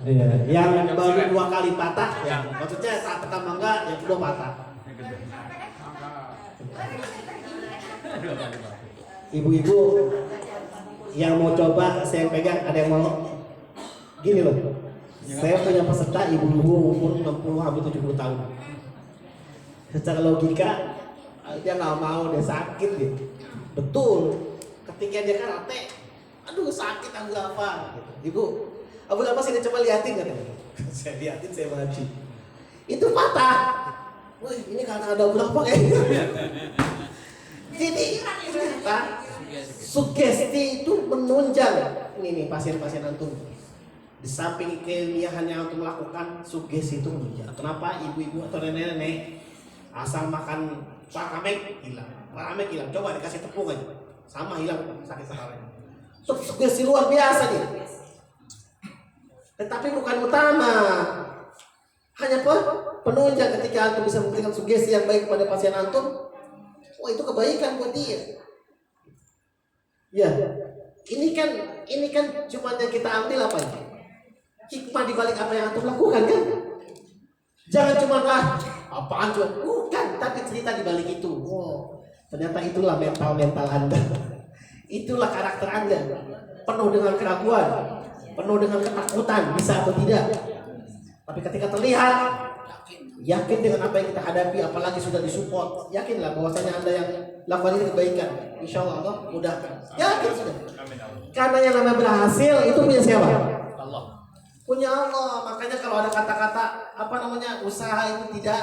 Iya, yang baru 2 kali patah ya. Maksudnya saat pertama enggak, yang kedua patah. Ibu-ibu yang mau coba saya pegang, ada yang mau? Gini loh. Saya punya peserta ibu-ibu umur 60 sampai 70 tahun. Secara logika dia nggak mau, dia sakit gitu. Betul. Ketika dia karate, aduh sakit Abu apa? Ibu, Abu apa sih coba liatin katanya. Saya liatin, saya maju. Itu patah. Wih, ini karena ada Abu apa kayaknya. Jadi ternyata sugesti itu menunjang. Ini nih pasien-pasien antum. Di samping keilmiahan yang antum lakukan, sugesti itu menunjang. Kenapa ibu-ibu atau nenek-nenek asal makan paramek hilang, coba dikasih tepung aja, sama hilang sakit kepalanya. Sugesti luar biasa nih. Tetapi bukan utama, hanya penunjang ketika antum bisa memberikan sugesti yang baik kepada pasien antum. Wah, itu kebaikan buat dia. Ya, ini kan cuma yang kita ambil apa ya? Hikmah di balik apa yang antum lakukan kan? Jangan cuma apaan cuma bukan, tapi cerita di balik itu. Oh, ternyata itulah mental Anda. Itulah karakter Anda. Penuh dengan keraguan, penuh dengan ketakutan, bisa atau tidak. Tapi ketika terlihat, yakin dengan apa yang kita hadapi, apalagi sudah disupport, yakinlah bahwasanya Anda yang lakukan ini kebaikan. Insya Allah mudahkan. Yakin sudah. Karena yang namanya berhasil itu punya siapa? Allah. Punya Allah. Makanya kalau ada kata-kata usaha itu tidak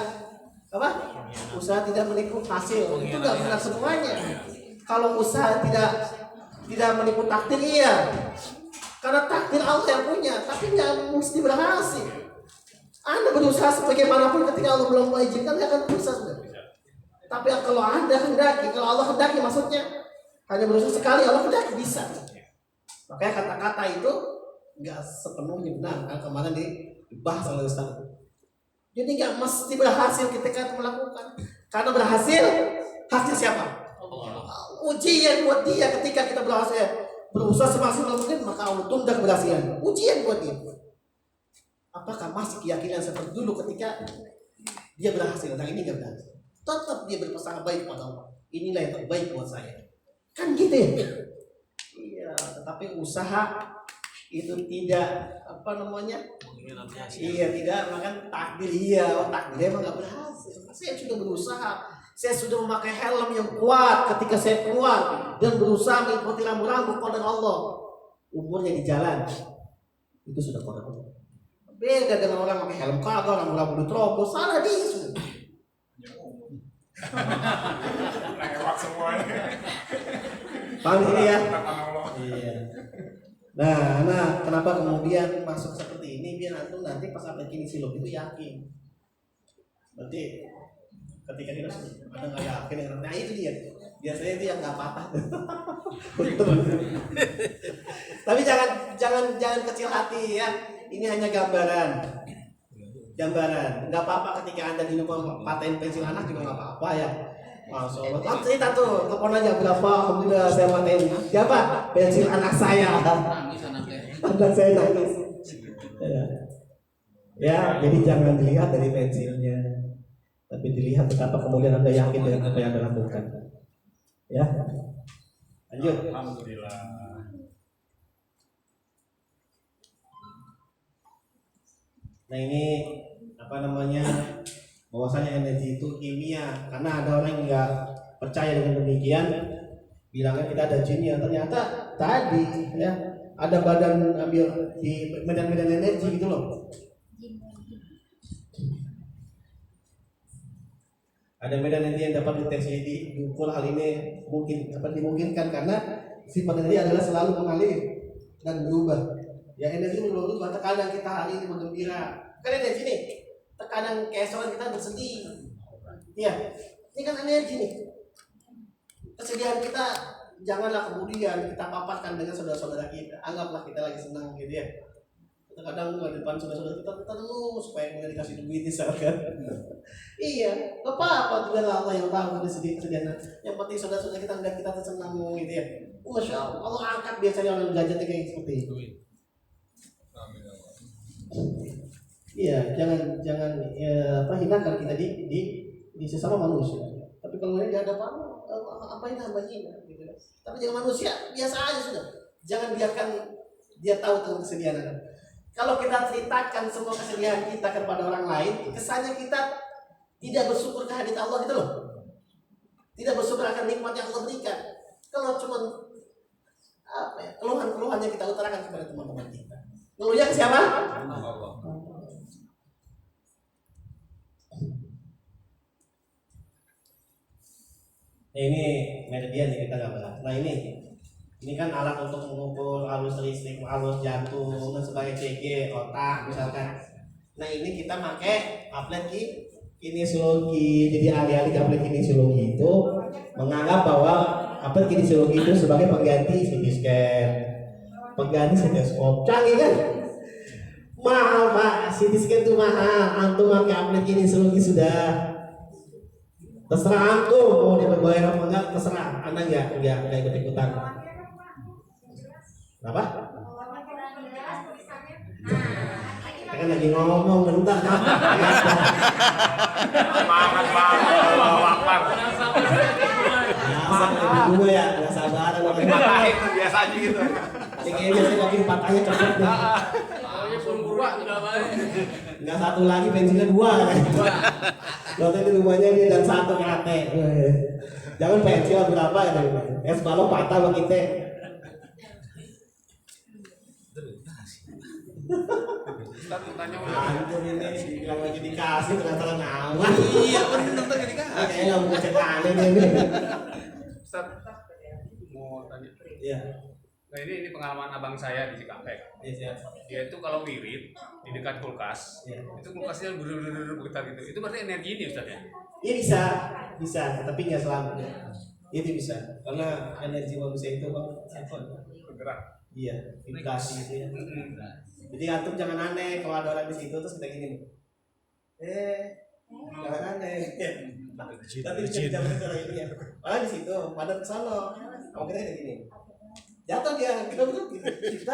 usaha tidak menipu hasil, itu nggak benar semuanya. Kalau usaha tidak menipu takdir, iya. Karena takdir Allah yang punya, tapi nggak mesti berhasil. Anda berusaha sebagaimanapun ketika Allah belum mengizinkan, dia akan berusaha sudah. Tapi kalau Anda hendaki, kalau Allah hendaki, maksudnya hanya berusaha sekali, Allah hendaki bisa. Makanya kata-kata itu nggak sepenuhnya benar. Kemarin dibahas oleh Ustaz. Jadi nggak mesti berhasil ketika melakukan. Karena berhasil, hasil siapa? Ujian buat dia ketika kita berusaha semaksimal mungkin, maka Allah tunda keberhasilan. Ujian buat dia. Apakah masih keyakinan seperti dulu ketika dia berhasil? Nah, ini nggak berhasil. Tetap dia berpesan baik kepada Allah. Inilah yang terbaik buat saya. Kan gitu ya? Iya, tetapi usaha itu tidak Iya, tidak makan takdir. Iya, takdir emang nggak berhasil. Saya sudah berusaha. Saya sudah memakai helm yang kuat ketika saya keluar dan berusaha mengikuti rambu-rambu qada Allah. Umurnya di jalan itu sudah qada Allah. Beda dengan orang pakai helm kagak, rambu-rambu diterobos, salah dia sudah. Lewat semuanya. Paham ini ya? Iya. Nah, kenapa kemudian masuk seperti ini? Biar antum nanti pas sampai kini siluk itu yakin. Berarti ketika kita ada nggak yakin, nah itu dia. Biasanya itu yang nggak patah. Tapi jangan kecil hati ya. Ini hanya gambaran. Nggak apa-apa ketika Anda di rumah paten pensil anak juga nggak apa-apa ya. Masya Allah. Cerita tuh, telepon aja berapa? Alhamdulillah saya paten. Siapa? Pensil anak saya. Anak saya nangis. Ya, jadi jangan dilihat dari pensilnya, tapi dilihat betapa kemudian Anda yakin dengan apa yang Anda lakukan. Ya, lanjut. Alhamdulillah. Nah ini bahwasanya energi itu kimia. Karena ada orang yang nggak percaya dengan demikian, bilangnya kita ada jin, ya ternyata tadi ya ada badan ambil di medan-medan energi gitu loh. Ada medan energi yang dapat deteksi diukur. Hal ini dimungkinkan karena sifat energi adalah selalu mengalir dan berubah. Ya energi berubah. Terkadang kita hari ini bergembira, kan energi nih. Terkadang keesokan kita bersedih. Iya, ini kan energi nih. Kesedihan kita janganlah kemudian kita paparkan dengan saudara-saudara kita. Anggaplah kita lagi senang gitu ya. Kadang di depan saudara-saudara kita dulu supaya kemudian dikasih duit misalkan. Iya, apa-apa juga Allah yang tahu kesedihan. Yang penting saudara-saudara kita melihat kita senang gitu ya. Masya Allah, Allah angkat biasanya orang gajah kayak seperti itu. Iya, jangan hindarkan kita di sesama manusia. Tapi kalau ini ada apa ini hina gitu. Tapi jangan manusia biasa aja sudah. Jangan biarkan dia tahu tentang kesedihan Anda. Kalau kita ceritakan semua kesedihan kita kepada orang lain, kesannya kita tidak bersyukur kehadirat Allah gitu loh. Tidak bersyukur akan nikmat yang Allah berikan. Kalau cuma keluhan-keluhannya kita utarakan kepada teman-teman kita. Ngeluhnya ke siapa? Allah. Ini meridian yang kita nggak bahas. Nah ini kan alat untuk mengukur arus listrik, arus jantung, dan sebagai CG otak misalkan. Nah ini kita pakai aplet kinesiologi. Jadi ahli-ahli aplet kinesiologi itu menganggap bahwa aplet kinesiologi itu sebagai pengganti CT scan, pengganti stetoskop. Canggih kan? Mahal Pak, CT scan itu mahal. Antum pakai aplet kinesiologi sudah. Terserah antum mau dibayar apa enggak, terserah. Anda enggak ikut-ikutan. Apa? Kita kan lagi ngomong bentar. Semangat banget, lapar. Dulu ya, nggak sabaran. Patah itu biasa aja gitu. Kayaknya biasanya lagi patahnya cepet nih. Nggak satu lagi pensiunnya 2. Waktu itu rumahnya dia dan 1 karate. Jangan pensiun berapa ya? Es balok patah sama kita. Antum ini bilang lagi dikasih ternyata ngawat. Iya bener tadi dikasih. Kayaknya nggak mau cek aneh nih. Ustaz, mau tanya. Iya. Nah ini pengalaman abang saya di Cikampek. Iya. Dia itu kalau wirid di dekat kulkas, itu kulkasnya bergetar gitu. Itu berarti energi ini Ustaz ya? Iya bisa, tapi nggak selamanya. Itu bisa, karena energi manusia itu Bergerak. Iya, vibrasi itu ya. Jadi antum jangan aneh kalau ada orang di situ terus kita gini. Jangan aneh. Tapi jangan orang ini ya. Orang di situ, pada kesana. Kamu kita gini. Jatuh dia, kita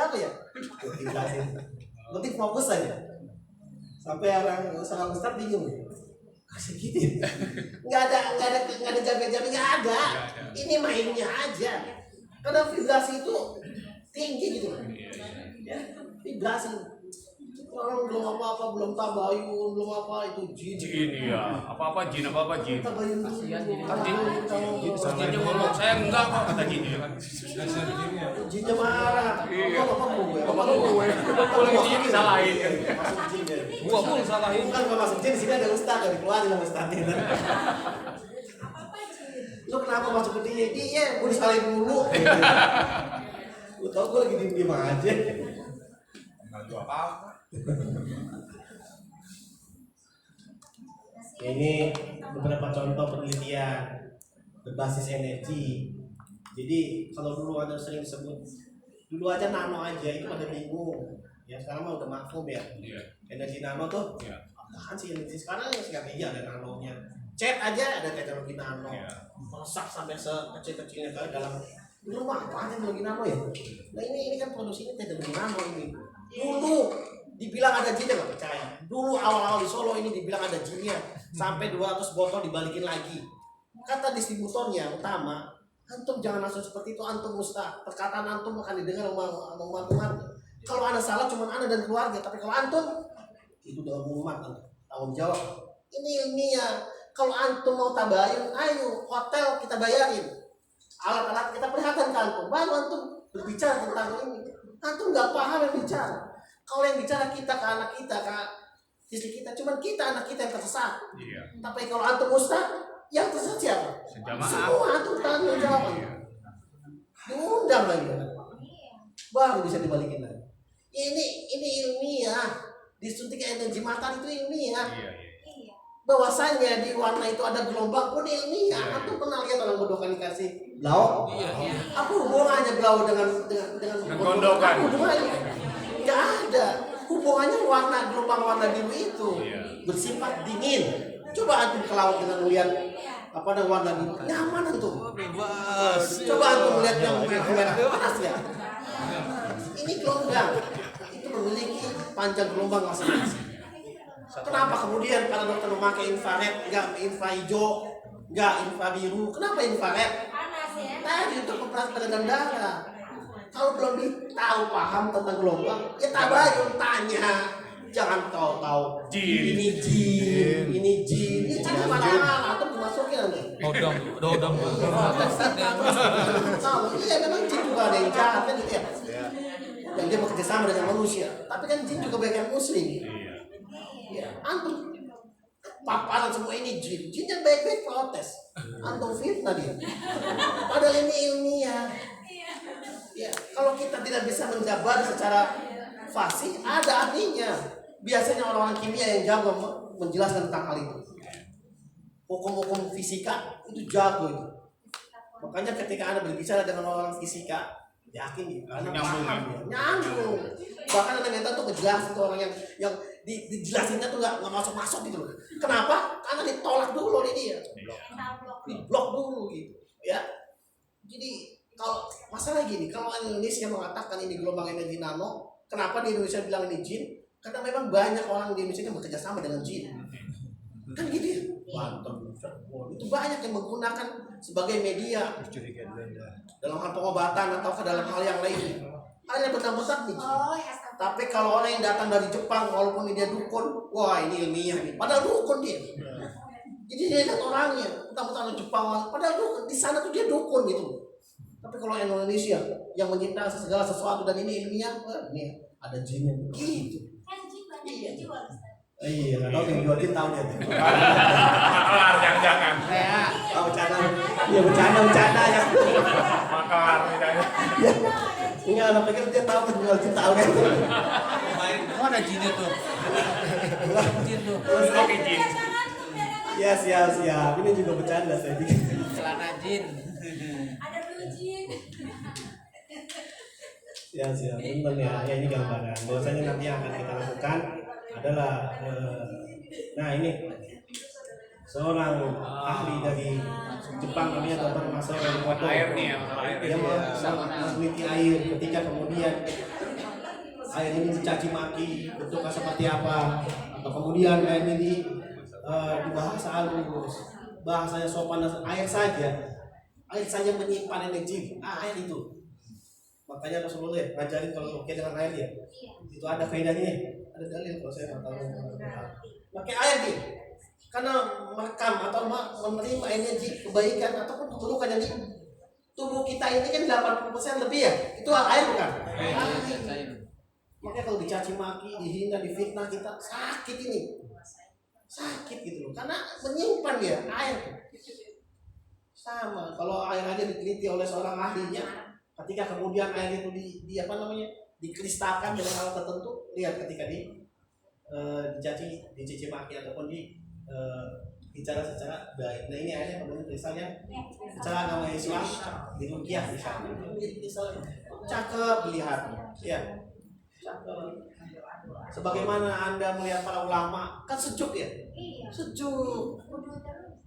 apa ya? Vibrasi. Nanti fokus aja. Sampai orang sama Ustaz bingung. Kasih gitu. Nggak ada jabe-jabe, nggak ada. Ini mainnya aja. Karena vibrasi itu tinggi gitu. Ya, vibrasi. Orang belum apa-apa, belum tabayun, belum apa itu jin. Jin ya, apa-apa jin. Tabayun dulu. Jinnya ngomong saya enggak kok kata jinnya kan. Jinnya marah. Iya. Apa gue? Kalau lagi jin disalahin kan. Masuk jin ya. Gua pun salahin. Bukan kalau masuk jin di sini ada ustaz, dari keluarin sama ustaznya. Lu kenapa masuk ke dia? Iya, gue disalahin dulu. Lu tau gue lagi diem-diem aja. Bantu apa? Ini beberapa contoh penelitian berbasis energi. Jadi kalau dulu ada sering sebut, dulu aja nano aja itu pada bingung. Ya sekarang mah udah maklum ya. Energi nano tuh, apaan sih energi sekarang yang sekarang ada nanonya. Cat aja ada teknologi nano. Masak sampai sekecil-kecilnya ke dalam. Dulu mah apaan teknologi nano ya? Nah ini kan produksinya teknologi nano ini. Dulu dibilang ada jinnya nggak percaya. Dulu awal-awal di Solo ini dibilang ada jinnya, sampai 200 botol dibalikin lagi. Kata distributornya utama, antum jangan langsung seperti itu, antum Ustaz. Perkataan antum akan didengar sama umat-umat. Kalau anda salah cuma anda dan keluarga, tapi kalau antum itu dalam umat tanggung jawab. Ini ilmiah. Kalau antum mau tabayun, ayo hotel kita bayarin. Alat-alat kita perlihatkan ke antum, baru antum berbicara tentang ini. Antum nggak paham yang bicara. Kalau yang bicara kita ke anak kita, ke istri kita, cuman kita anak kita yang tersesat. Iya. Tapi kalau antum Ustaz, yang tersesat siapa? Sejamaah. Semua antum tanggung jawab. Diundang lagi, baru bisa dibalikin lagi. Ini ilmiah. Disuntik energi matahari itu ilmiah. Iya. Bahwasanya di warna itu ada gelombang pun ilmiah. Antum pernah lihat orang bodokan dikasih blau? Iya. Apa hubungannya blau dengan gondokan? Apa hubungannya? Nggak ada. Hubungannya warna gelombang warna biru itu bersifat dingin. Coba antum ke laut dengan melihat apa ada warna biru, nyaman antum. Bebas. Coba antum melihat yang merah panas ya. Ini gelombang. Itu memiliki panjang gelombang masing-masing. Kenapa kemudian para dokter memakai infrared, enggak infra hijau, enggak infra biru? Kenapa infrared? Panas ya. Tadi untuk memperhatikan tegangan darah. Kalau belum tahu paham tentang gelombang, ya tabayun tanya. Jangan tahu Jin. ini jin, ini mana atau dimasukin nanti. Dodam. Iya memang jin juga ada yang jahat kan gitu ya. Yang dia bekerja sama dengan manusia. Tapi kan jin juga banyak yang muslim. Ya, antum paparan semua ini jin. Jin yang baik-baik protes. Antum fitnah dia. Padahal ini ilmiah. Ya, kalau kita tidak bisa menjabar secara fasih, ada ahlinya. Biasanya orang-orang kimia yang jago menjelaskan tentang hal itu. Hukum-hukum fisika itu jago itu. Makanya ketika Anda berbicara dengan orang fisika, yakin dia, karena paham dia. Nyambung. Bahkan Anda minta tuh ngejelasin tuh orang yang dijelasinnya tuh nggak masuk gitu loh. Kenapa? Karena ditolak dulu oleh dia. Diblok dulu gitu. Ya. Jadi kalau masalah gini, kalau Indonesia mengatakan ini gelombang energi nano, kenapa di Indonesia bilang ini jin? Karena memang banyak orang di Indonesia yang bekerja sama dengan jin. Kan gitu ya? Itu banyak yang menggunakan sebagai media dalam hal pengobatan atau ke dalam hal yang lain. Hal yang benar-benar nih. Tapi kalau orang yang datang dari Jepang, walaupun dia dukun, wah ini ilmiah nih. Padahal dukun dia. Jadi dia lihat orangnya, betul-betul Jepang, padahal dukun. Di sana tuh dia dukun gitu. Tapi kalau Indonesia yang menciptakan segala sesuatu dan ini ilmiah, ini ada jinnya gitu. Kan jin banyak dijual. Iya, nggak tahu yang jual jin tahu dia. Maklar jangan-jangan. Oh, bercanda. Iya bercanda ya. Maklar misalnya. Enggak, anak pikir dia tahu penjual jin tahu kan. Mana jinnya tuh? Jin tuh. Oke jin. Ya siap. Ini juga bercanda saya pikir. Celana jin. Ada blue jin. Ya siap, benar ya. Ya ini gambaran. Bahwasanya nanti yang akan kita lakukan adalah nah ini seorang ahli dari Jepang namanya Dr. Masaru Iwado. Air nih ya, air. Dia meneliti air ketika kemudian air ini dicaci maki bentuknya seperti apa, atau kemudian air ini di bahasa halus, bahasanya sopan, air saja menyimpan energi, air itu. Makanya Rasulullah ngajarin kalau oke dengan air ya, itu ada faedahnya, ada dalil kalau saya nggak tahu. Pakai air dia, karena merekam atau menerima energi kebaikan ataupun keburukan yang di tubuh kita ini kan 80% lebih ya, itu air bukan? Air. Makanya kalau dicaci maki, dihina, difitnah kita sakit ini, sakit gitu loh, karena menyimpan dia air. Sama kalau air aja diteliti oleh seorang ahlinya. Ketika kemudian air itu dikristalkan dengan hal tertentu, lihat ketika dicaci maki ataupun bicara secara baik. Nah ini airnya kemudian kristalnya secara agama Islam diruqyah misalnya. Kristal cakep dilihat, ya. Cakep. Sebagaimana Anda melihat para ulama, kan sejuk ya? Sejuk.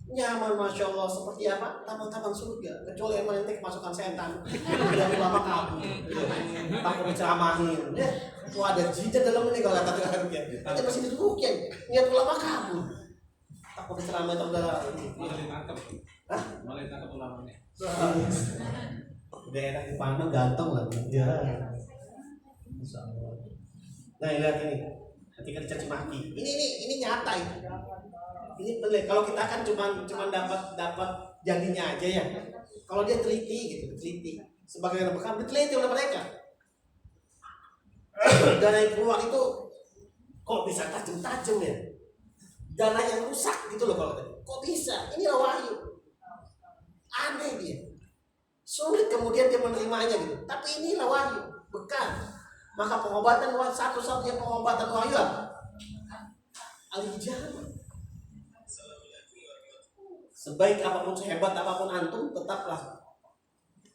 Nyaman, masya Allah. Seperti apa? Taman-taman surga. Kecuali yang menentik masukan setan. Yang ulama kabur. Takut diceramahin. Ya, itu ada jijat dalam ini kalau kata-kata ya. Nanti masih ditutup ya. Niat ulama kabur. Takut diceramahin atau udah. Hah? Malah ditangkap ulamanya. Udah enak dipandang, ganteng lah. Ya. Nah, lihat ini. Ketika dicaci maki. Ini nyata ini. Ini benar. Kalau kita kan cuma dapat jadinya aja ya. Kalau dia teliti. Sebagai yang bekam diteliti oleh mereka. Dana yang keluar itu kok bisa tajam ya? Dana yang rusak gitu loh kalau tadi. Kok bisa? Inilah wahyu. Aneh dia. Sulit kemudian dia menerimanya gitu. Tapi inilah wahyu. Bekan. Maka pengobatan satu-satunya pengobatan wahyu apa? Al-hijabah. Sebaik apapun, sehebat apapun antum, tetaplah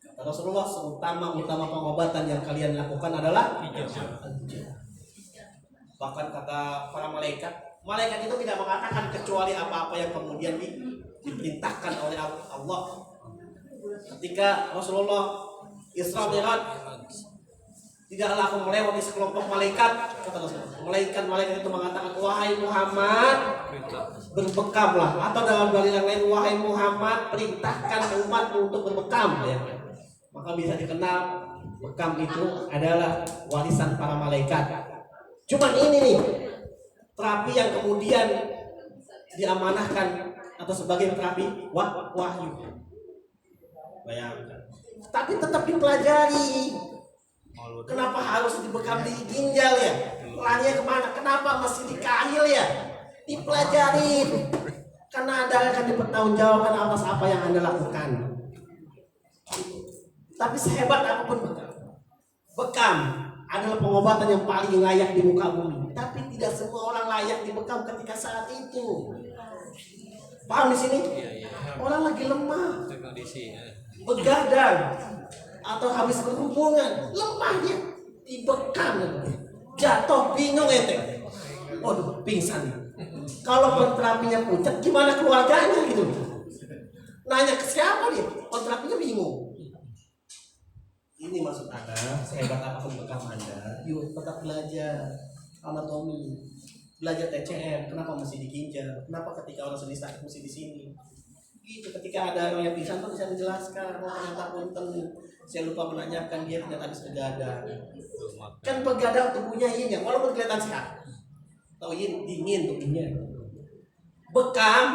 kata Rasulullah, utama pengobatan yang kalian lakukan adalah hijabah. Bahkan kata para malaikat itu tidak mengatakan kecuali apa-apa yang kemudian diperintahkan oleh Allah. Ketika Rasulullah Isra Mi'raj, Tidaklah aku melewati sekelompok malaikat, kata Rasulullah. Malaikat itu mengatakan, wahai Muhammad, berbekamlah. Atau dalam dalil yang lain, wahai Muhammad, perintahkan umatmu untuk berbekam. Ya. Maka bisa dikenal bekam itu adalah warisan para malaikat. Cuman ini nih, terapi yang kemudian diamanahkan atau sebagai terapi wahyu. Bayangkan. Tapi tetap dipelajari. Kenapa harus dibekam di ginjal ya? Larinya kemana? Kenapa masih di kahil ya? Dipelajari. Karena Anda akan dipertanggungjawabkan atas apa yang Anda lakukan. Tapi sehebat apapun bekam adalah pengobatan yang paling layak di muka bumi. Tapi tidak semua orang layak dibekam ketika saat itu. Paham di sini? Orang lagi lemah, begadang, atau habis berhubungan, lemah dia, dibekam, jatuh, bingung ente. Waduh, pingsan. Kalau terapinya pucat, gimana keluarganya gitu? Nanya ke siapa dia? Terapinya bingung. Ini maksud Anda, sehebat apapun bekam Anda, yuk tetap belajar anatomi, belajar TCM. Kenapa mesti di ginjal? Kenapa ketika orang sedih sakit mesti di sini? Gitu, ketika ada orang yang pingsan tuh bisa menjelaskan, ternyata punten, saya lupa menanyakan dia ternyata habis begadang. Kan begadang tubuhnya ini, walaupun kelihatan sehat, tahu ini dingin tubuhnya. Bekam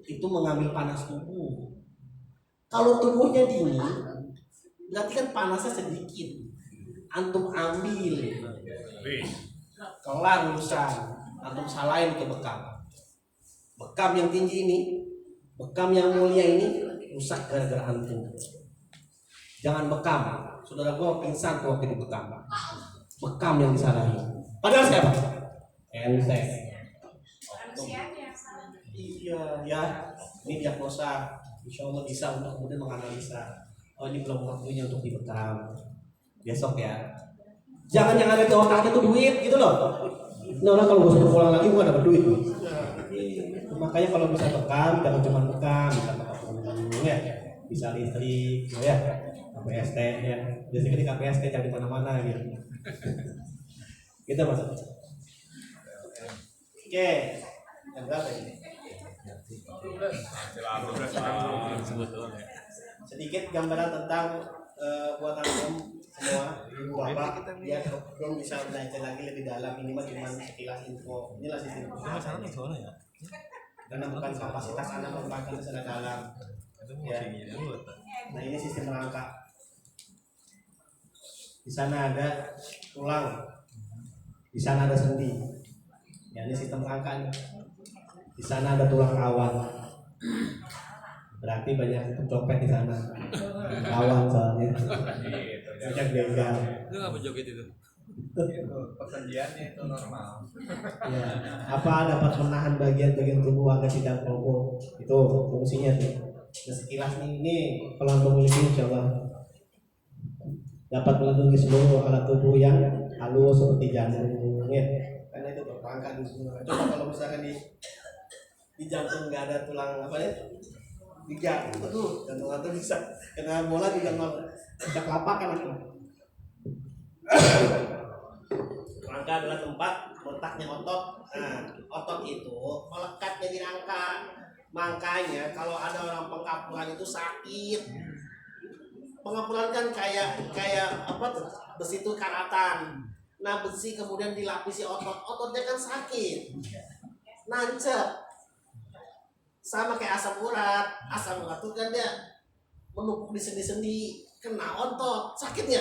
itu mengambil panas tubuh. Kalau tubuhnya dingin, berarti kan panasnya sedikit. Antum ambil, kelar urusan. Antum salahin ke bekam. Bekam yang tinggi ini, bekam yang mulia ini rusak gara-gara antum. Jangan bekam. Saudara gua pingsan tuh waktu di bekam. Bekam yang disalahin. Padahal siapa? Ente. Iya, ya. Ini diagnosa. Insya Allah bisa untuk kemudian menganalisa. Oh, ini belum waktunya untuk dibekam. Besok ya. Jangan yang ada di otaknya itu duit gitu loh. Nah, kalau gue suruh pulang lagi gue dapat duit. Makanya kalau bisa bekam, jangan cuma bekam, bisa bekam ya, bisa listrik, ya, KPST ya. Biasanya di KPST cari mana-mana gitu. Kita masuk. Oke, yang berapa ini? Sedikit gambaran tentang buatan semua Bapak biar belum bisa belajar lagi lebih dalam, ini mah cuma sekilas info. Inilah sistem ya. Karena bukan kapasitas anak membahas secara dalam. Ya. Nah, ini sistem rangka. Di sana ada tulang, di sana ada sendi. Ya, ini sistem rangka nih. Di sana ada tulang rawan. Berarti banyak pencopet di sana. Rawan soalnya. Banyak begal. Itu apa joget itu? Persendiannya itu normal. Ya, apa dapat menahan bagian-bagian tubuh agar tidak roboh. Itu fungsinya tuh. Nah, sekilas ini kalau Anda memiliki insya Allah dapat melindungi seluruh alat tubuh yang halus seperti jantung. Ya. Karena itu berangkat di semua. Coba kalau misalkan di jantung nggak ada tulang apa ya? Di jantung itu jantung atau bisa kena bola juga bisa kelapakan itu. Rangka adalah tempat letaknya otot. Nah, otot itu melekat jadi rangka. Makanya kalau ada orang pengapuran itu sakit. Pengapuran kan kayak apa tuh? Besi itu karatan. Nah, besi kemudian dilapisi otot. Ototnya kan sakit. Nancep. Sama kayak asam urat. Asam urat itu kan dia menumpuk di sendi-sendi, kena otot, sakitnya?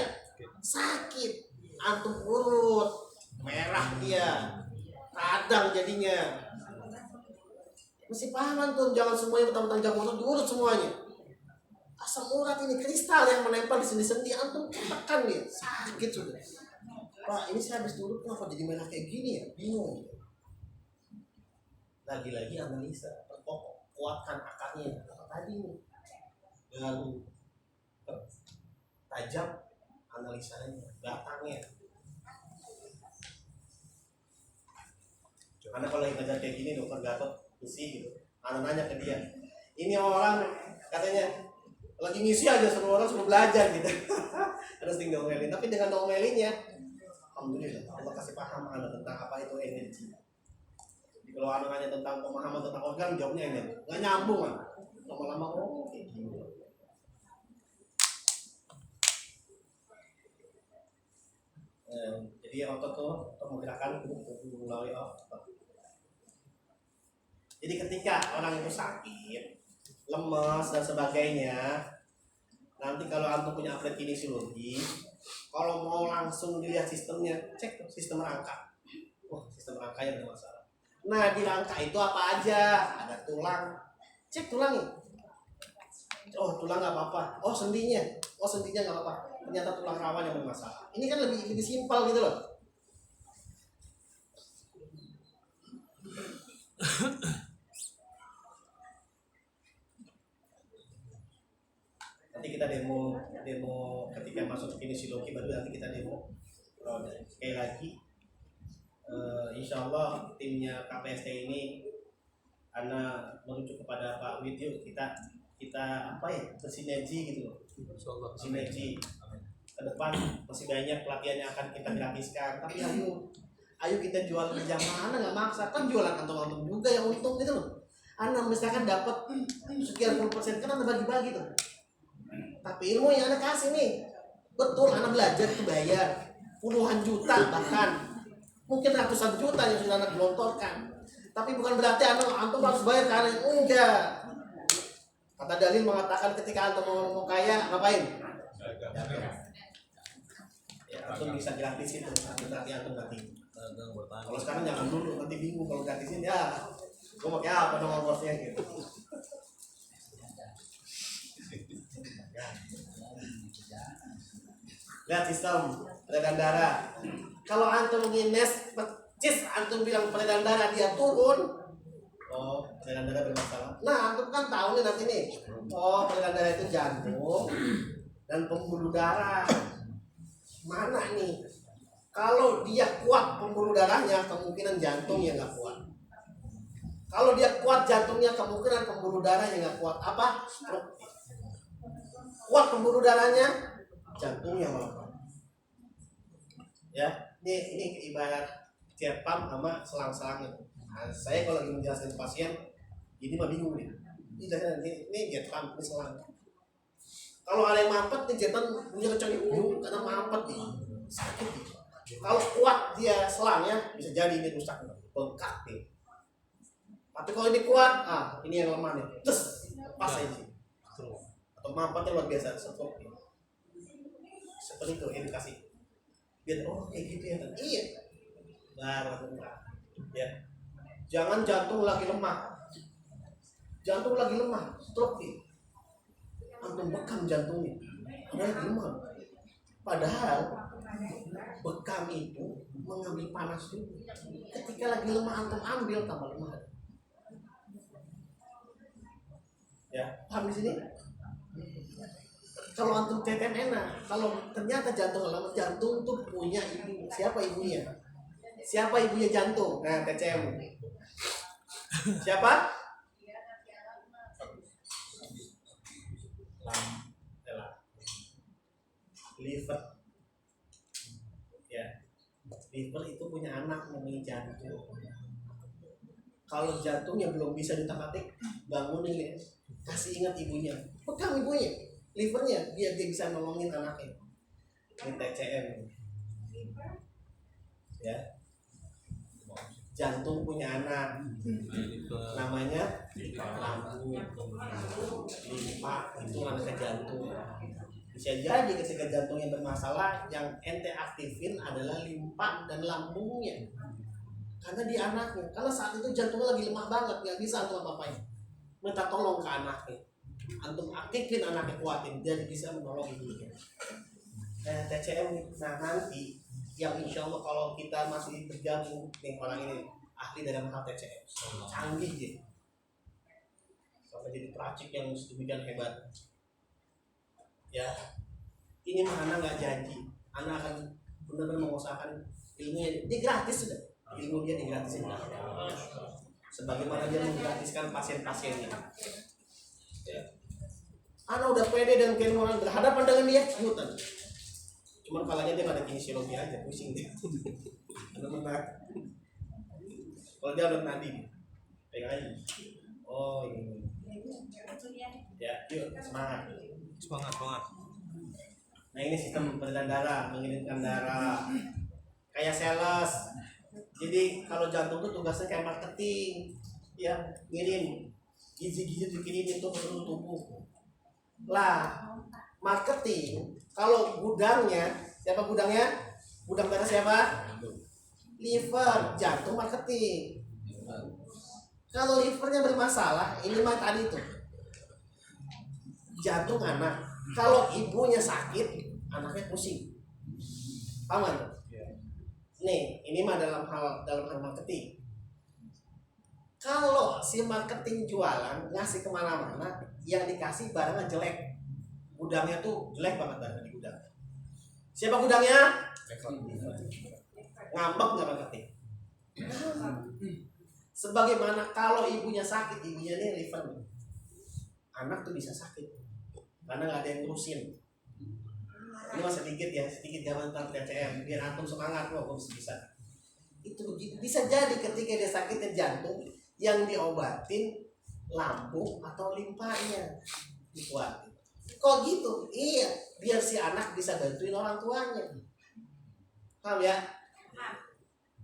Sakit. Antum urut, merah dia, radang jadinya. Mesti paham antum, jangan semuanya mentang-mentang jago otot diurut semuanya. Asam urat ini kristal yang menempel di sendi-sendi, antum tekan dia, sakit sudah. Pak, ini saya habis diurut kenapa jadi merah kayak gini ya? Bingung. Lagi-lagi analisa, perpokok, kuatkan akarnya. Apa tadi nih? Lalu tajam analisanya, batangnya. Karena kalau kita kayak gini dokter Gatot besi gitu, nanya ke dia, ini orang katanya lagi ngisi aja, semua orang suruh belajar gitu. Karena sering diomelin, tapi dengan diomelinnya alhamdulillah Allah kasih paham anak tentang apa itu energi. Jadi kalau anak nanya tentang pemahaman tentang organ, jawabnya energi, nggak nyambung kan? Lama-lama kayak gini. Jadi otot tuh menggerakkan melalui otot. Jadi ketika orang itu sakit, lemas dan sebagainya, nanti kalau antum punya atlet kinesiologi, kalau mau langsung dilihat sistemnya, cek tuh sistem rangka. Wah, sistem rangka yang ada masalah. Nah, di rangka itu apa aja? Ada tulang. Cek tulangnya. Oh, tulang nggak apa-apa. Oh, sendinya. Oh, sendinya nggak apa-apa. Ternyata tulang rawan yang bermasalah. Ini kan lebih simpel gitu loh. Nanti kita demo ketika masuk kinesiologi, baru nanti kita demo. Sekali lagi, insya Allah timnya KPST ini karena merujuk kepada Pak Widyo, kita apa ya, bersinergi gitu loh. Sinergi ke depan masih banyak pelatihan yang akan kita gratiskan, tapi ayo kita jual berjamaah. Nggak maksa, kan jualan kantong-kantong juga yang untung gitu loh. Anda misalkan dapat sekian %, kan Anda bagi-bagi tuh. Tapi ilmu yang Anda kasih nih, betul Anda belajar itu bayar puluhan juta, bahkan mungkin ratusan juta yang sudah Anda gelontorkan. Tapi bukan berarti antum harus bayar karena enggak. Kata dalil mengatakan ketika antum mau kaya ngapain? Ya, antum bisa gratisin itu, nanti antum nanti. Kalau sekarang jangan dulu, nanti bingung kalau gratisin ya. Gue pakai apa dong ongkosnya gitu. Lihat sistem peredaran darah. Kalau antum ngines pecis, antum bilang peredaran darah dia turun. Oh, peredaran darah bermasalah. Nah, antum kan tahu nih nanti nih. Oh, peredaran darah itu jantung dan pembuluh darah. Mana nih? Kalau dia kuat pembuluh darahnya, kemungkinan jantungnya nggak kuat. Kalau dia kuat jantungnya, kemungkinan pembuluh darahnya nggak kuat. Apa? Stroke. Kuat pembuluh darahnya, jantungnya malah. Ya, ini ibarat jet pump sama selang-selang itu. Nah, saya kalau lagi menjelaskan ke pasien, ini mah bingung nih. Ini jet pump, ini selang. Kalau ada yang mampet nih, jet pump punya kencang karena mampet nih, sakit nih. Kalau kuat dia selangnya, bisa jadi ini rusak, bengkak nih. Tapi kalau ini kuat, ini yang lemah nih, terus pas aja. Atau mampetnya luar biasa, stroke. Seperti itu edukasi. Biar kayak gitu ya kan? Iya. Baru ya. Jangan jantung lagi lemah. Jantung lagi lemah, stroke nih. Antum bekam jantungnya. Lagi lemah. Padahal bekam itu mengambil panas dulu. Ketika lagi lemah antum ambil tambah lemah. Ya, paham di sini? Kalau antum tetem enak, kalau ternyata jantung lemah, jantung tuh punya ibu. Siapa ibunya? Siapa ibunya jantung? Nah, TCM. Siapa? Liver. Ya. Liver itu punya anak namanya jantung. Kalau jantungnya belum bisa ditampatik, bangunin ya. Kasih ingat ibunya. Pegang ibunya. Livernya biar dia bisa nolongin anaknya. Ini TCM. Ya. Jantung punya anak. Namanya lambung. Limpa itu anaknya jantung. Bisa jadi ketika jantungnya bermasalah, yang ente aktifin adalah limpa dan lambungnya. Karena dia anaknya. Karena saat itu jantungnya lagi lemah banget, nggak bisa antum apa-apain. Minta tolong ke anaknya. Antum aktifin anaknya, kuatin, dia bisa menolong ibunya. TCM. Nah, nanti yang insya Allah kalau kita masih bergabung nih, orang ini ahli dalam hal TCM, canggih dia, sampai jadi peracik yang sedemikian hebat. Ya, ini mah anak nggak janji, anak akan benar-benar mengusahakan ilmunya. Dia gratis sudah, ilmu dia digratisin. Sebagaimana dia menggratiskan pasien-pasiennya. Ya. Anak udah pede dan keilmuan berhadapan dengan dia, hutan. Cuman kalanya dia nggak ada kinesiologi aja, pusing dia. Kalau dia udah nadi, pegang aja. Oh ini. Ya, yuk semangat. Semangat. Nah ini sistem peredaran darah, mengirimkan darah. Kayak sales. Jadi kalau jantung tuh tugasnya kayak marketing, ya ngirim gizi-gizi dikirimin tuh ke seluruh tubuh. Lah, marketing kalau gudangnya, siapa gudangnya? Gudang darah siapa? Liver, jantung marketing. Kalau livernya bermasalah, ini mah tadi tuh jantung anak. Kalau ibunya sakit, anaknya pusing. Paham nggak? Nih, ini mah dalam hal marketing. Kalau si marketing jualan ngasih kemana-mana, yang dikasih barangnya jelek, gudangnya tuh jelek banget barang di gudang. Siapa gudangnya? Ngambek nggak marketing? Sebagaimana kalau ibunya sakit, ibunya nih liver, anak tuh bisa sakit karena nggak ada yang ngurusin. Ini mah sedikit zaman tentang TCM biar antum semangat loh, bisa. Itu bisa jadi ketika dia sakitnya jantung, yang diobatin lambung atau limpanya dikuatin. Kok gitu? Iya, biar si anak bisa bantuin orang tuanya. Paham ya?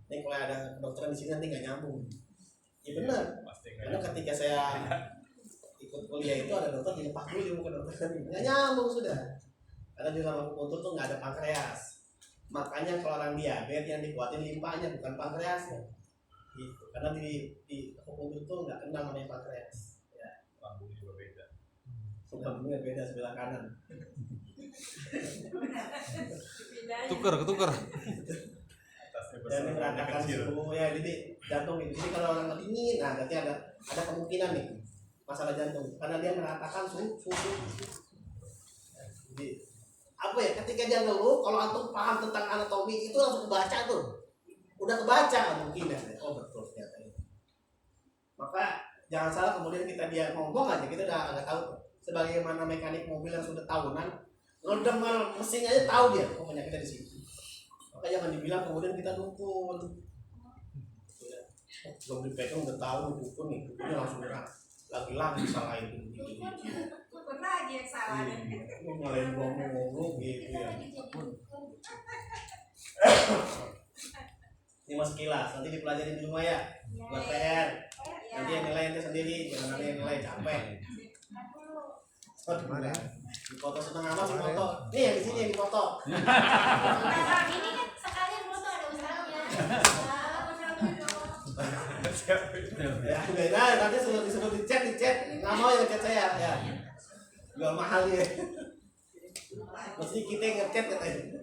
Ini kalau ada kedokteran di sini nanti nggak nyambung. Ya benar. Karena ketika saya ikut kuliah itu ada dokter jadi Pak Guru bukan dokter nggak nyambung sudah. Karena di dalam akupuntur tuh nggak ada pankreas. Makanya kalau orang diabetes yang dikuatin limpanya bukan pankreasnya. Gitu. Karena di akupuntur tuh nggak kenal namanya pankreas. Ya. Lambung juga beda. Lambungnya beda sebelah kanan. Ketuker. Dan meratakan suhu ya, jadi jantung itu. Jadi kalau orang dingin, nah berarti ada kemungkinan nih masalah jantung karena dia meratakan suhu. Jadi apa ya, ketika dia ngeluh, kalau antum paham tentang anatomi itu langsung kebaca tuh, udah kebaca mungkin ya. Oh betul ternyata ini. Maka jangan salah kemudian dia ngomong aja kita udah agak tahu tuh. Sebagaimana mekanik mobil yang sudah tahunan, ngedengar mesin aja tahu dia, oh penyakitnya di sini. Maka jangan dibilang kemudian kita dukun. Belum dipegang udah tahu dukun nih, dukunnya langsung nyerah. Lagi salah itu. Dukun lagi yang salah. Ngalahin ngomong gitu ya. Ini mas sekilas, nanti dipelajari di rumah ya. Buat PR. Nanti yang nilai ente sendiri, jangan ada yang nilai capek. Dipoto seneng amat sih foto. Nih yang di sini yang dipoto. Ini kan sekalian foto ada ustaznya. Ya, beda nanti disuruh di chat, nggak mau yang chat saya ya. Jual mahal ya. Mesti kita yang nge-chat katanya.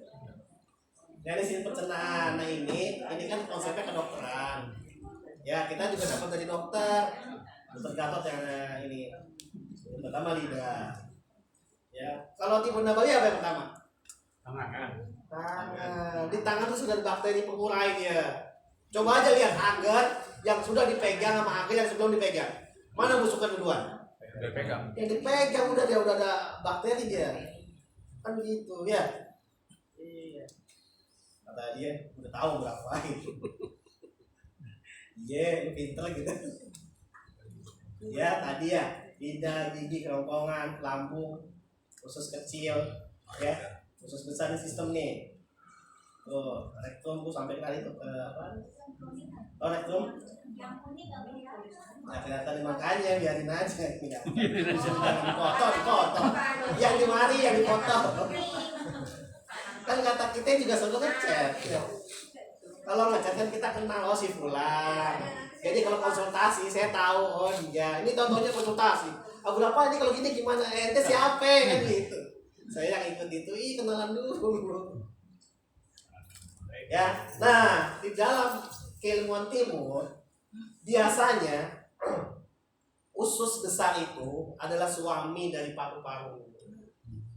Dari sini pencernaan. Nah ini kan konsepnya kedokteran. Ya kita juga dapat dari dokter Gatot yang ini. Yang pertama lidah. Ya kalau timun nabawi apa yang pertama? Tangan. Di tangan itu sudah ada bakteri pengurai dia. Coba aja lihat agar yang sudah dipegang sama agar yang sebelum dipegang. Mana busuknya duluan? Udah pegang. Yang dipegang udah ada bakteri dia. Kan gitu ya. Iya. Kata dia udah tahu berapa itu. Iya, pinter gitu. Ya tadi ya, lidah, gigi, kerongkongan, lambung, usus kecil, ya, usus besar sistem nih. Tuh, rektum tuh sampai kali tuh ke apa? Oh rektum. Nah kelihatan makanya biarin aja, tidak. Dipotong. Yang dimari, yang dipotong. Kan kata kita juga selalu ngechat. Ya. Kalau ngechat kan kita kenal, oh si fulan. Jadi kalau konsultasi saya tahu, oh iya. Ini contohnya konsultasi. Oh berapa ini kalau gini gimana? Ente siapa kan gitu. Saya yang ikut itu, kenalan dulu. Ya, nah di dalam keilmuan timur biasanya usus besar itu adalah suami dari paru-paru.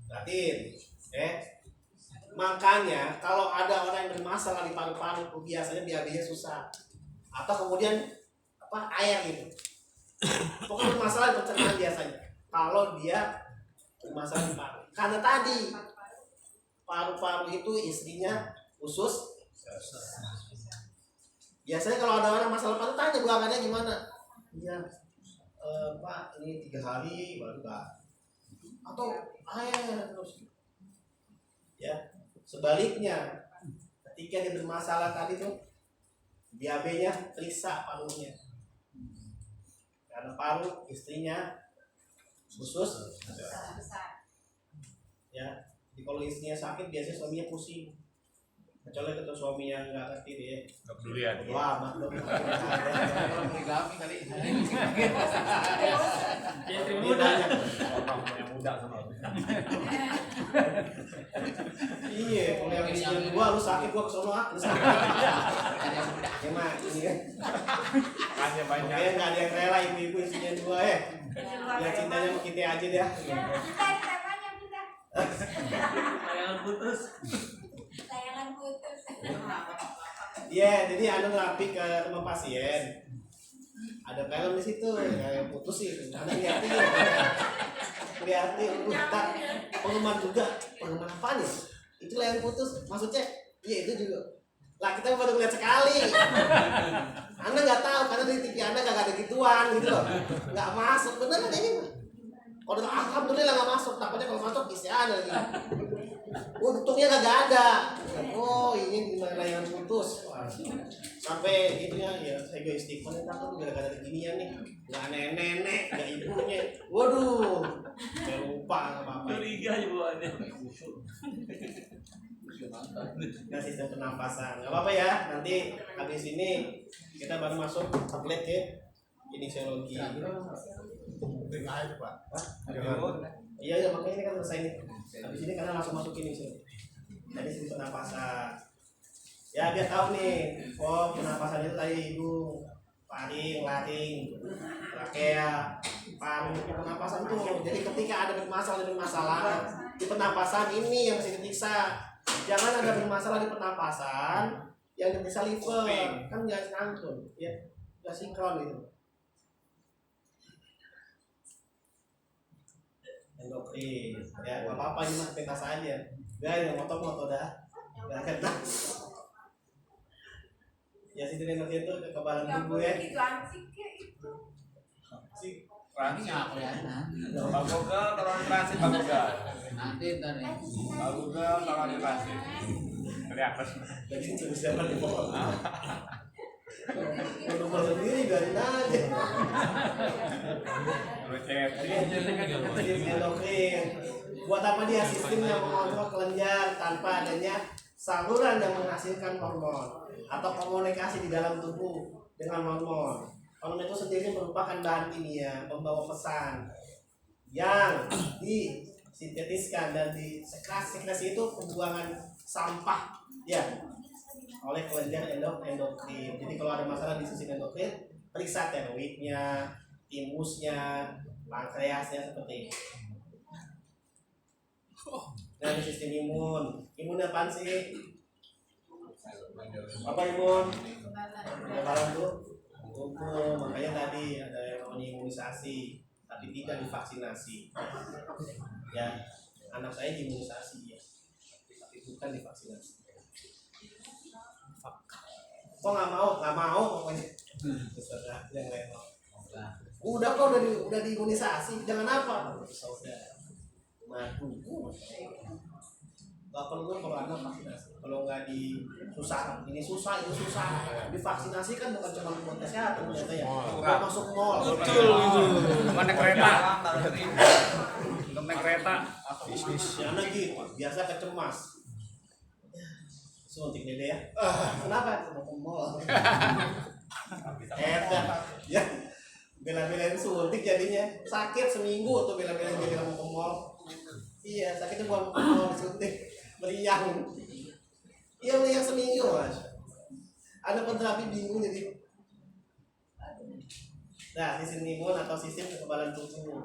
Berarti, makanya kalau ada orang yang bermasalah di paru-paru biasanya BAB-nya susah atau kemudian air gitu. Pokoknya bermasalah di pencernaan biasanya. Kalau dia bermasalah di paru, karena tadi paru-paru itu istrinya usus. Biasanya kalau ada orang masalah paru tanya buangannya gimana? Iya, Pak, ini 3 hari baru Pak. Atau air terus. Ya, sebaliknya ketika dia bermasalah tadi tuh BAB-nya periksa parunya. Karena paru istrinya usus Besar. ya. Jadi kalau istrinya sakit biasanya suaminya pusing. Kecuali ketemu suami yang nggak ngerti dia. Nggak peduli ya. Bodo amat dong. Orang poligami kali. Istri muda. Orang yang muda sama. Iya, kalau yang istrinya gua lu sakit gua kesono ah. Lu sakit. Emang ini kan. Makanya banyak. Makanya nggak ada yang rela ibu-ibu istrinya 2 ya. Ya cintanya sama kita aja deh. Kita temanya kita. Layangan putus. Layangan putus. Iya, jadi anu ngerapi ke rumah pasien. Ada film di situ, kayak putus sih. Ada liatin, tak pengumuman juga, pengumuman apa nih? Itulah yang putus, maksudnya, iya itu juga. Lah kita baru lihat sekali. Anda nggak tahu karena di TV Anda nggak ada gituan gitu loh, nggak masuk bener ini mah. Kalau alhamdulillah nggak masuk, takutnya kalau masuk isi ada lagi. Untungnya nggak ada. Oh ini layangan putus. Wah, sampai itunya ya saya gue istighfar nih takut gara-gara beginian nih. Nggak nenek, nggak ibunya. Waduh, saya lupa nggak apa-apa. Curiga aja bawaannya. Nah sistem pernapasan nggak apa-apa ya. Nanti habis ini kita baru masuk tablet ke kinesiologi. Iya ya makanya ini kan selesai nih. Habis ini karena langsung masuk ini sih. Jadi sistem pernapasan. Ya biar tahu nih, oh pernapasan itu tadi hidung, paring, laring, trakea, paru, pernapasan tuh. Jadi ketika ada bermasalah di pernapasan ini yang mesti diperiksa. Jangan ada bermasalah di pernapasan yang diperiksa liver, kan nggak sinkron, ya nggak sinkron gitu. Endokrin, ya nggak apa-apa ini mah pentas aja. Gak yang moto dah, nggak kena. Ya situ endokrin itu kekebalan tubuh ya. Itu anjing kayak itu. Si Ini apa ya? Pak Google tolong transit Pak Google. Nanti ntar ya. Pak Google tolong transit. Dari atas. jadi sudah siapa di bawah. Nomor sendiri dari aja. Terus cek. Sistem endokrin. Buat apa dia sistem yang mengontrol kelenjar tanpa adanya saluran yang menghasilkan hormon atau komunikasi di dalam tubuh dengan hormon. Hormon itu sendiri merupakan bahan kimia pembawa pesan yang disintetiskan dan disekresi itu pembuangan sampah ya oleh kelenjar endokrin. Jadi kalau ada masalah di sistem endokrin, periksa tiroidnya, timusnya, pankreasnya seperti itu. Dan sistem imun apaan sih? Apa imun? Kekebalan tuh tubuh, makanya tadi ada yang namanya imunisasi, tapi tidak divaksinasi. Ya, anak saya diimunisasi ya, tapi bukan divaksinasi. Kok nggak mau pokoknya. Saudara yang lain. Udah kok udah diimunisasi, jangan apa? Saudara. Tunggu. Gak perlu kalau anak vaksinasi. Kalau nggak susah, ini susah, itu susah. Divaksinasi kan bukan cuma buat kesehatan ternyata ya. Udah masuk mall. Betul itu. Naik kereta. Naik kereta. Bisnis anak gitu, biasa kecemas. Suntik dede ya. Kenapa? Mau ke mall. Ya. Bela-belain suntik jadinya sakit seminggu tuh bela-belain jadi mau ke mall. Iya, sakitnya bukan mau ke mall suntik. Meriang. Iya meriang seminggu mas. Ada penterapi bingung jadi. Nah, sistem imun atau sistem kekebalan tubuh.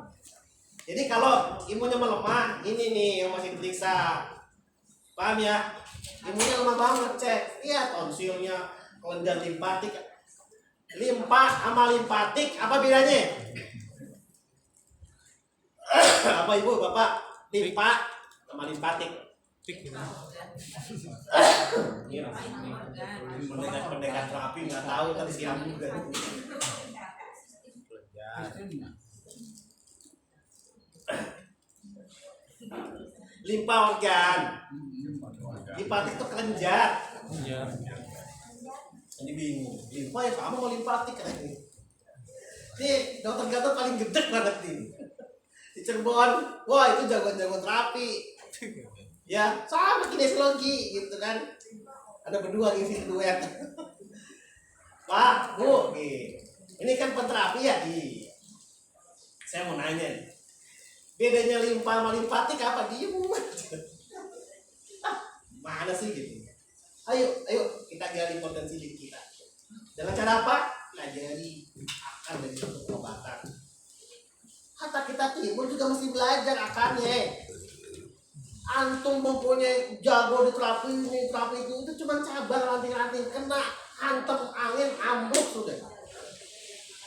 Jadi kalau imunnya melemah, ini nih yang masih diperiksa. Paham ya? Imunnya lemah banget, cek. Iya, tonsilnya, kelenjar limpatik. Limpa sama limpatik, apa bedanya? Apa ibu, bapak? Limpa sama limpatik. Tik gitu. Ini pendekat terapi nggak tahu tadi siang juga. Limpa organ. Limpatik itu kelenjar. Iya. Ini bingung. Limpa ya kamu mau limpatik kan ini. Nih, dokter Gatot paling gede banget nih. Di Cirebon, wah itu jagoan-jagoan terapi. Ya, sama kinesiologi gitu kan. Ada berdua ngisi duet. Pak, Bu, ini kan penterapi ya, saya mau nanya nih. Bedanya limpa sama limpatik apa? Diem aja. Mana sih gitu? Ayo kita gali potensi diri kita. Dengan cara apa? Pelajari akar dari suatu pengobatan. Kata kita timur juga mesti belajar akarnya. Antum mempunyai jago di terapi ini, terapi itu cuma cabang ranting-ranting, kena hantam angin ambruk sudah.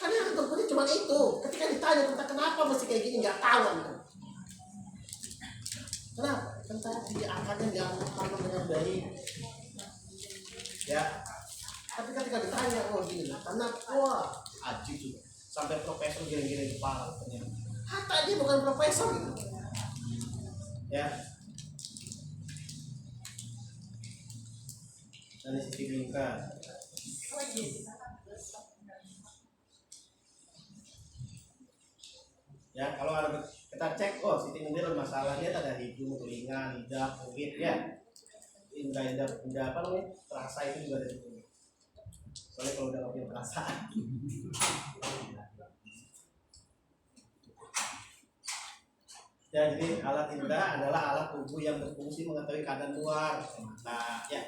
Karena antum punya cuma itu. Ketika ditanya tentang kenapa mesti kayak gini, nggak tahu antum. Kenapa? Tentang di akarnya nggak tanam dengan baik. Ya. Tapi ketika ditanya, oh gini, karena wah ajib juga. Sampai profesor giring-giring kepala ternyata. Hatta dia bukan profesor gitu. Ya. Dan di sisi lingkar. Ya, kalau ada kita cek, oh Siti Nurbaya masalahnya ada hidung, telinga, lidah, kulit ya. Indra apa namanya? Terasa itu juga ada di sini. Soalnya kalau udah punya perasaan. Ya, jadi alat indra adalah alat tubuh yang berfungsi mengetahui keadaan luar, mata, ya,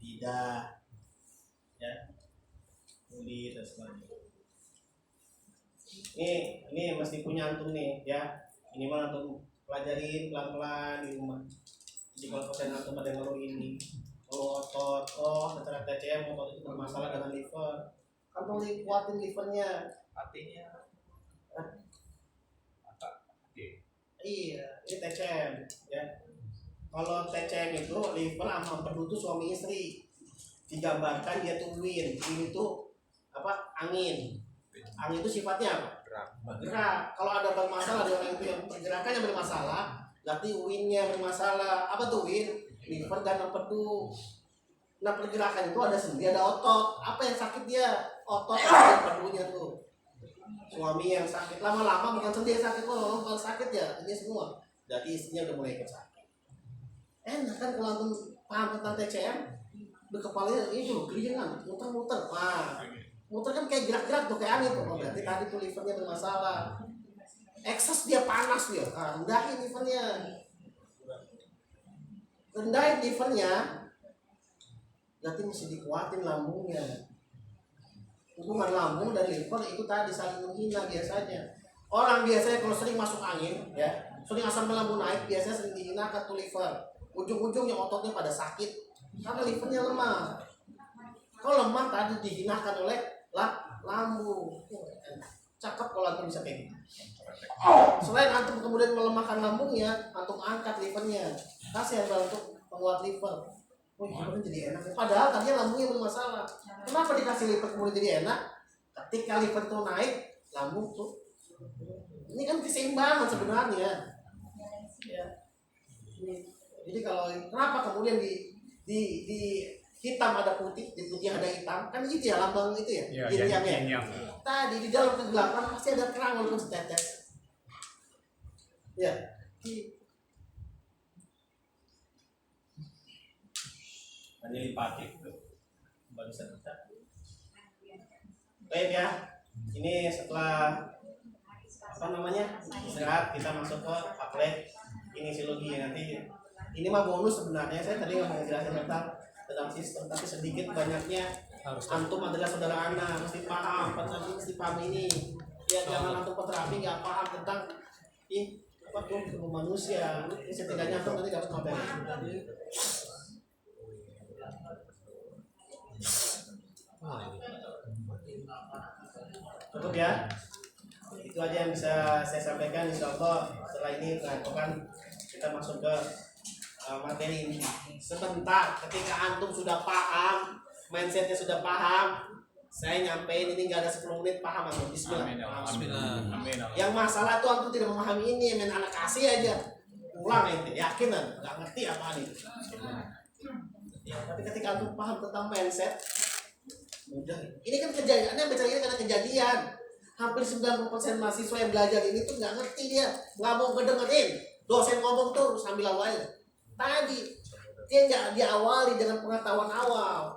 lidah, ya, kulit dan sebagainya. Ini mesti punya antum nih, ya. Ini mah antum pelajarin pelan-pelan di rumah. Jadi kalau pasien antum ada yang ngeluh ini, kalau otot, secara TCM otot itu bermasalah dengan liver, antum kuatin livernya, Artinya iya, ini TCM, ya. Kalau TCM itu liver sama empedu itu suami istri, digambarkan dia tuh wind, wind itu apa? Angin. Angin itu sifatnya apa? Gerak. Kalau ada bermasalah di orang itu yang pergerakannya bermasalah, berarti windnya bermasalah. Apa tuh wind? Liver dan empedu. Nah pergerakan itu ada sendi, ada otot. Apa yang sakit dia? Otot dan empedunya tuh. Suami yang sakit lama-lama bukan sendi yang sakit, kalau sakit ya ini semua. Berarti istrinya udah mulai ikut sakit. Enak kan kalau antum paham tentang TCM, di kepalanya itu keringan, muter-muter. Nah, muter kan kayak gerak-gerak tuh kayak angin tuh. Oh, berarti tadi tuh livernya bermasalah. Ekses dia panas dia. Rendahin livernya. Rendahin livernya. Berarti mesti dikuatin lambungnya. Hubungan lambung dan liver itu tadi saling menghina biasanya. Orang biasanya kalau sering masuk angin, ya, sering asam lambung naik, biasanya sering dihinakan tuh liver. Ujung-ujungnya ototnya pada sakit karena livernya lemah. Kalau lemah tadi dihinakan oleh lambung. Cakep kalau antum bisa kayak gitu. Selain antum kemudian melemahkan lambungnya, antum angkat livernya. Kasih yang untuk penguat liver. Oh, livernya jadi enak. Padahal tadinya lambungnya bermasalah. Kenapa dikasih liver kemudian jadi enak? Ketika liver itu naik, lambung tuh. Ini kan keseimbangan sebenarnya. Ya. Jadi kalau kenapa kemudian di hitam ada putih, di putih ada hitam, kan gitu ya lambang itu ya. Yang tadi di dalam kegelapan pasti ada terang walaupun setetes. Ya. Hanya lipatik tuh. Barusan kita. Baik ya. Ini setelah apa namanya? Istirahat kita masuk ke Akhlak Kinesiologi nanti. Ini mah bonus sebenarnya. Saya tadi nggak mau jelasin tentang sistem, tapi sedikit banyaknya antum adalah saudara anak, mesti paham, mesti paham ini. Ya jangan antum peterapi nggak paham tentang apa tuh manusia. Ini setidaknya antum nanti dapat materi. Cukup ya. Itu aja yang bisa saya sampaikan. Insyaallah setelah ini kan kita masuk ke materi ini. Sebentar, ketika antum sudah paham, mindsetnya sudah paham, saya nyampein ini nggak ada 10 menit paham antum. Bismillah. Amin, ya Allah. Bismillah. Amin, ya Allah. Yang masalah tuh antum tidak memahami ini, main anak kasih aja. Pulang ente, yakin kan? Nggak ngerti apa ini. Ya, tapi ketika antum paham tentang mindset, mudah. Ini kan kejadiannya baca ini karena kejadian. Hampir 90% mahasiswa yang belajar ini tuh nggak ngerti dia, nggak mau ngedengerin. Dosen ngomong tuh sambil lalu aja. Tadi dia nggak diawali dengan pengetahuan awal.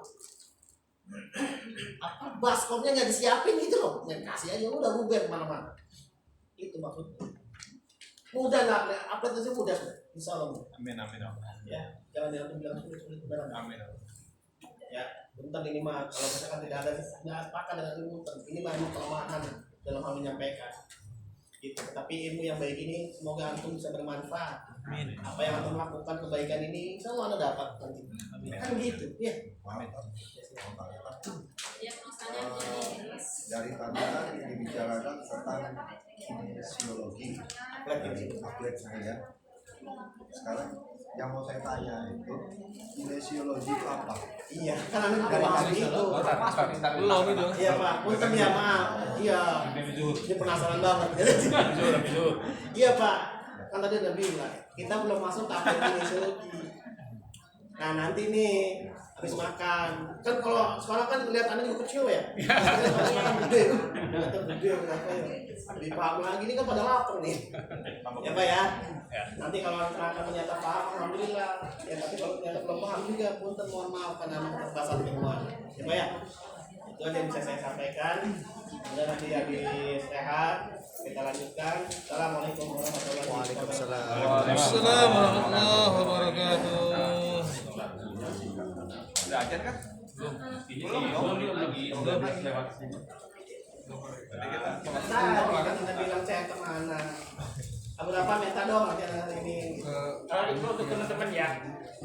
Apa baskomnya nggak disiapin gitu loh, yang kasih aja udah bubar kemana-mana. Itu maksudnya. Mudah lah, aplikasi mudah, insya Allah. Amin, amin, ya Allah. Ya, jangan yang bilang sulit beneran. Amin, ya Allah. Ya, punten ini mah kalau misalkan tidak ada nggak sepakat dengan ilmu punten, ini mah ilmu kelemahan dalam hal menyampaikan. Gitu. Tapi ilmu yang baik ini semoga antum bisa bermanfaat. Amin. Apa yang antum lakukan kebaikan ini, insya Allah anda dapat nanti. Kan gitu, ya. Amin. Ya, maksudnya jadi Dari tanda dibicarakan tentang kinesiologi atlet saya. Sekarang yang mau saya tanya itu kinesiologi itu apa? Iya, kan anda nggak paham itu. Belum itu. Iya Pak, punten ya maaf. Iya, ini penasaran banget. Iya Pak, kan tadi udah bilang kita belum masuk ke apa kinesiologi. Nah nanti nih habis makan, kan kalau sekarang kan kelihatannya juga kecil ya. Habis makan gede, gede berapa ya? Lebih paham lagi ini kan pada lapar nih. Ya Pak ya. Nanti kalau ternyata paham, alhamdulillah. Ya tapi kalau ternyata belum paham juga, punten mohon maaf karena keterbatasan kedua. Ya Pak ya. Itu aja yang bisa saya sampaikan. Kemudian nanti habis sehat kita lanjutkan. Assalamualaikum warahmatullahi wabarakatuh. Waalaikumsalam warahmatullahi wabarakatuh. Udah ajar kan? Belum lagi. Udah lewat sini. Tadi kita bilang saya kemana? Berapa minta dong acara ini? Kalau itu untuk teman-teman ya.